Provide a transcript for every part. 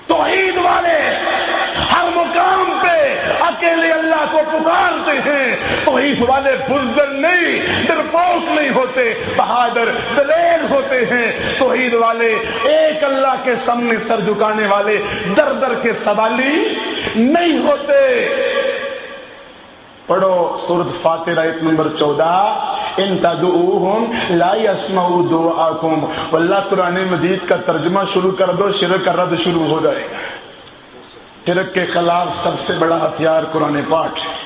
توحید والے ہر مقام پہ اکیلے اللہ کو پکارتے ہیں. توحید والے بزدل نہیں، ڈرپوک نہیں ہوتے، بہادر دلیر ہوتے ہیں. توحید والے ایک اللہ کے سامنے سر جھکانے والے در در کے سوالی نہیں ہوتے. پڑھو سورۃ فاتر آیت نمبر 14. ان تدعوہم لا يسمعوا دعاءکم. واللہ قرآن مجید کا ترجمہ شروع کر دو، شرک کا رد شروع ہو جائے گا. شرک کے خلاف سب سے بڑا ہتھیار قرآن پاک ہے.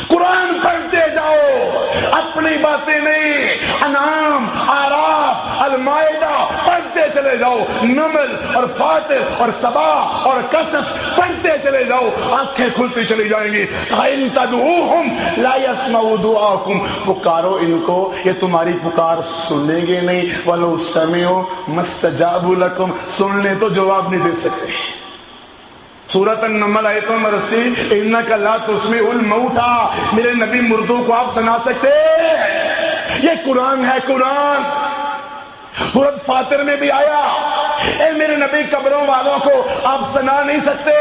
قرآن پڑھتے جاؤ، اپنی باتیں نہیں. انعام، اعراف، المائدہ پڑھتے چلے جاؤ، نمل اور فاتر اور سبا اور قصص پڑھتے چلے جاؤ، آنکھیں کھلتی چلی جائیں گی. ان تدعوہم لا يسمعوا دعاءکم. پکارو ان کو، یہ تمہاری پکار سنیں گے نہیں. ولو سمعوا ما استجابوا لکم. سن لیں تو جواب نہیں دے سکتے. سورۃ النمل آیت نمبر 80. انک لا تسمع الموتى. میرے نبی مردوں کو آپ سنا سکتے؟ یہ قرآن ہے، قرآن. سورۃ فاتر میں بھی آیا، اے میرے نبی قبروں والوں کو آپ سنا نہیں سکتے.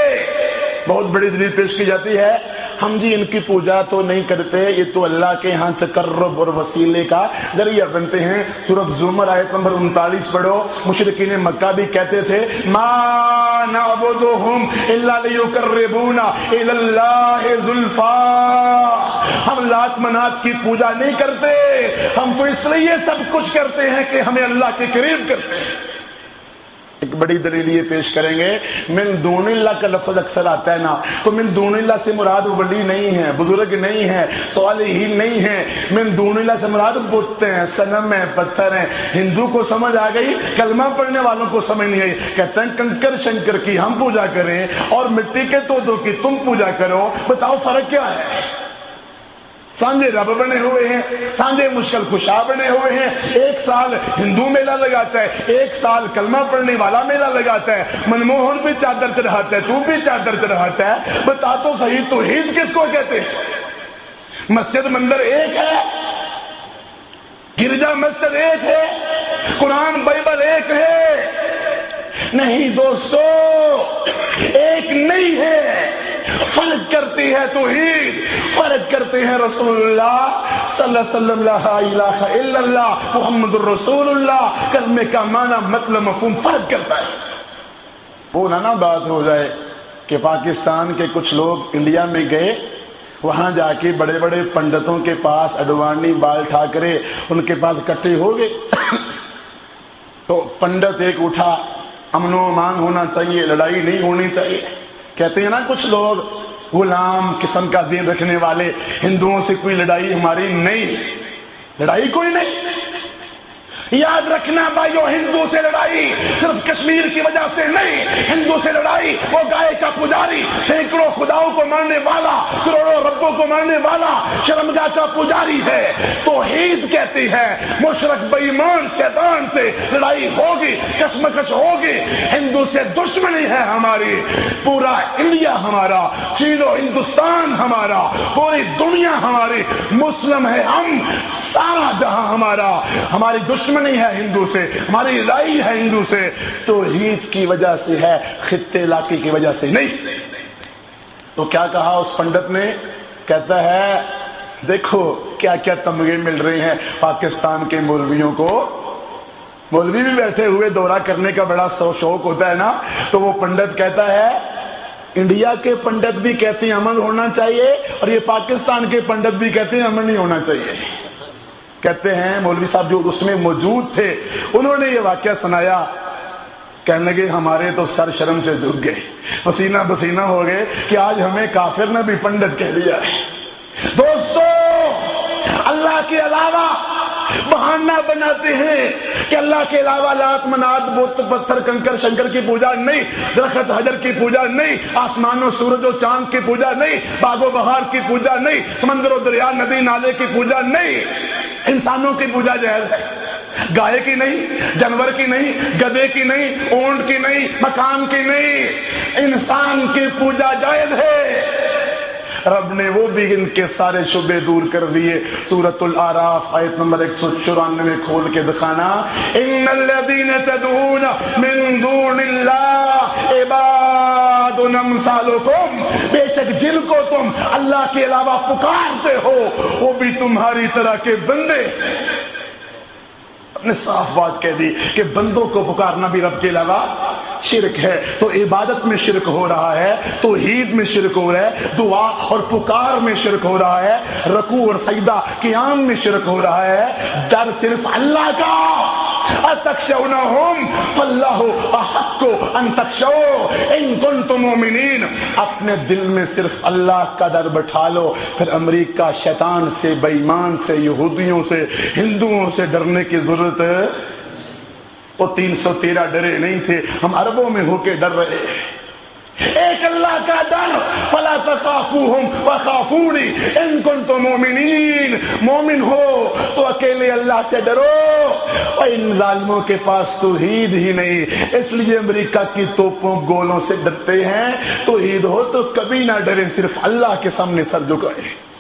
بہت بڑی دلیل پیش کی جاتی ہے، ہم جی ان کی پوجا تو نہیں کرتے، یہ تو اللہ کے ہاں تقرب اور وسیلے کا ذریعہ بنتے ہیں. سورۃ زمر آیت نمبر 39 پڑھو. مشرکین مکہ بھی کہتے تھے ما نعبدہم الا لیقربونا الی اللہ زلفی. ہم لات منات کی پوجا نہیں کرتے، ہم تو اس لیے سب کچھ کرتے ہیں کہ ہمیں اللہ کے قریب کرتے ہیں. ایک بڑی دلیل یہ پیش کریں گے، من دون اللہ کا لفظ اکثر آتا ہے نا، تو من دون اللہ سے مراد ولی نہیں ہے، بزرگ نہیں ہے، صالحین نہیں ہے. من دون اللہ سے مراد بت ہیں، صنم ہیں، پتھر ہیں. ہندو کو سمجھ آ گئی، کلمہ پڑھنے والوں کو سمجھ نہیں آئی. کہتے ہیں کنکر شنکر کی ہم پوجا کریں اور مٹی کے تودوں کی تم پوجا کرو. بتاؤ فرق کیا ہے؟ سانجے رب بنے ہوئے ہیں، سانجے مشکل کشا بنے ہوئے ہیں. ایک سال ہندو میلہ لگاتا ہے، ایک سال کلمہ پڑھنے والا میلہ لگاتا ہے. منموہن بھی چادر چڑھاتا ہے، تو بھی چادر چڑھاتا ہے. بتا تو صحیح توحید کس کو کہتے ہیں؟ مسجد مندر ایک ہے، گرجا مسجد ایک ہے، قرآن بائبل ایک ہے. نہیں دوستو، ایک نہیں ہے. فرق کرتی ہے توحید، فرق کرتے ہیں رسول اللہ صلی اللہ علیہ وسلم، لا الہ الا اللہ محمد الرسول اللہ. کلمے کا معنی مطلب مفہوم فرق کرتا ہے. وہ نہ بات ہو جائے کہ پاکستان کے کچھ لوگ انڈیا میں گئے، وہاں جا کے بڑے بڑے پنڈتوں کے پاس، اڈوانی، بال ٹھاکرے ان کے پاس اکٹھے ہو گئے. تو پنڈت ایک اٹھا، امن و امان ہونا چاہیے، لڑائی نہیں ہونی چاہیے. کہتے ہیں نا کچھ لوگ غلام قسم کا ذہن رکھنے والے، ہندوؤں سے کوئی لڑائی ہماری نہیں، لڑائی کوئی نہیں. یاد رکھنا بھائیو، ہندو سے لڑائی صرف کشمیر کی وجہ سے نہیں. ہندو سے لڑائی وہ گائے کا پجاری، سینکڑوں خداؤں کو ماننے والا، کروڑوں ربوں کو ماننے والا شرمگاہ کا پجاری ہے. توحید کہتی ہے مشرک بے ایمان شیطان سے لڑائی ہوگی، کشمکش ہوگی. ہندو سے دشمنی ہے ہماری. پورا انڈیا ہمارا، چین و ہندوستان ہمارا، پوری دنیا ہماری. مسلم ہے ہم، سارا جہاں ہمارا. ہماری دشمنی ہے ہندو سے، ہماری لڑائی ہے ہندو سے. توحید کی وجہ سے ہے، خطے علاقے کی وجہ سے نہیں. تو کیا کہا اس پنڈت نے؟ کہتا ہے دیکھو کیا کیا تمغے مل رہے ہیں پاکستان کے مولویوں کو. مولوی بھی بیٹھے ہوئے دورہ کرنے کا بڑا شوق ہوتا ہے نا. تو وہ پنڈت کہتا ہے انڈیا کے پنڈت بھی کہتے ہیں امن ہونا چاہیے، اور یہ پاکستان کے پنڈت بھی کہتے ہیں امن نہیں ہونا چاہیے. کہتے ہیں مولوی صاحب جو اس میں موجود تھے انہوں نے یہ واقعہ سنایا. کہنے لگے ہمارے تو سر شرم سے جھک گئے، پسینہ پسینہ ہو گئے کہ آج ہمیں کافر نے بھی پنڈت کہہ دیا ہے. دوستو، اللہ کے علاوہ بہانہ بناتے ہیں کہ اللہ کے علاوہ لات منات بت پتھر کنکر شنکر کی پوجا نہیں، درخت حجر کی پوجا نہیں، آسمان و سورج و چاند کی پوجا نہیں، باغ و بہار کی پوجا نہیں، سمندر و دریا ندی نالے کی پوجا نہیں. انسانوں کی پوجا جائز ہے، گائے کی نہیں، جانور کی نہیں، گدھے کی نہیں، اونٹ کی نہیں، مکان کی نہیں. انسان کی پوجا جائز ہے. رب نے وہ بھی ان کے سارے شبے دور کر دیے. سورۃ الاعراف آیت نمبر 194 کھول کے دکھانا. ان الذین تدعون من دون اللہ عباد امثالکم، بے شک جن کو تم اللہ کے علاوہ پکارتے ہو وہ بھی تمہاری طرح کے بندے۔ نے صاف بات کہہ دی کہ بندوں کو پکارنا بھی رب کے علاوہ شرک ہے۔ تو عبادت میں شرک ہو رہا ہے، توحید میں شرک ہو رہا ہے، دعا اور پکار میں شرک ہو رہا ہے، رکوع اور سجدہ قیام میں شرک ہو رہا ہے۔ ڈر صرف اللہ کا، اتخشونہم فاللہ احق ان تخشوہ ان کنتم مؤمنین۔ اپنے دل میں صرف اللہ کا ڈر بٹھا لو، پھر امریکہ، شیطان سے، بے ایمان سے، یہودیوں سے، ہندوؤں سے ڈرنے کی ضرورت ہے۔ وہ 313 ڈرے نہیں تھے، ہم اربوں میں ہو کے ڈر رہے ہیں۔ ایک اللہ کا ڈر، فلا تخافوہم وخافونی ان کنتم مؤمنین، مومن ہو تو اکیلے اللہ سے ڈرو۔ اور ان ظالموں کے پاس توحید ہی نہیں، اس لیے امریکہ کی توپوں گولوں سے ڈرتے ہیں۔ توحید ہو تو کبھی نہ ڈرے، صرف اللہ کے سامنے سر جھکائے۔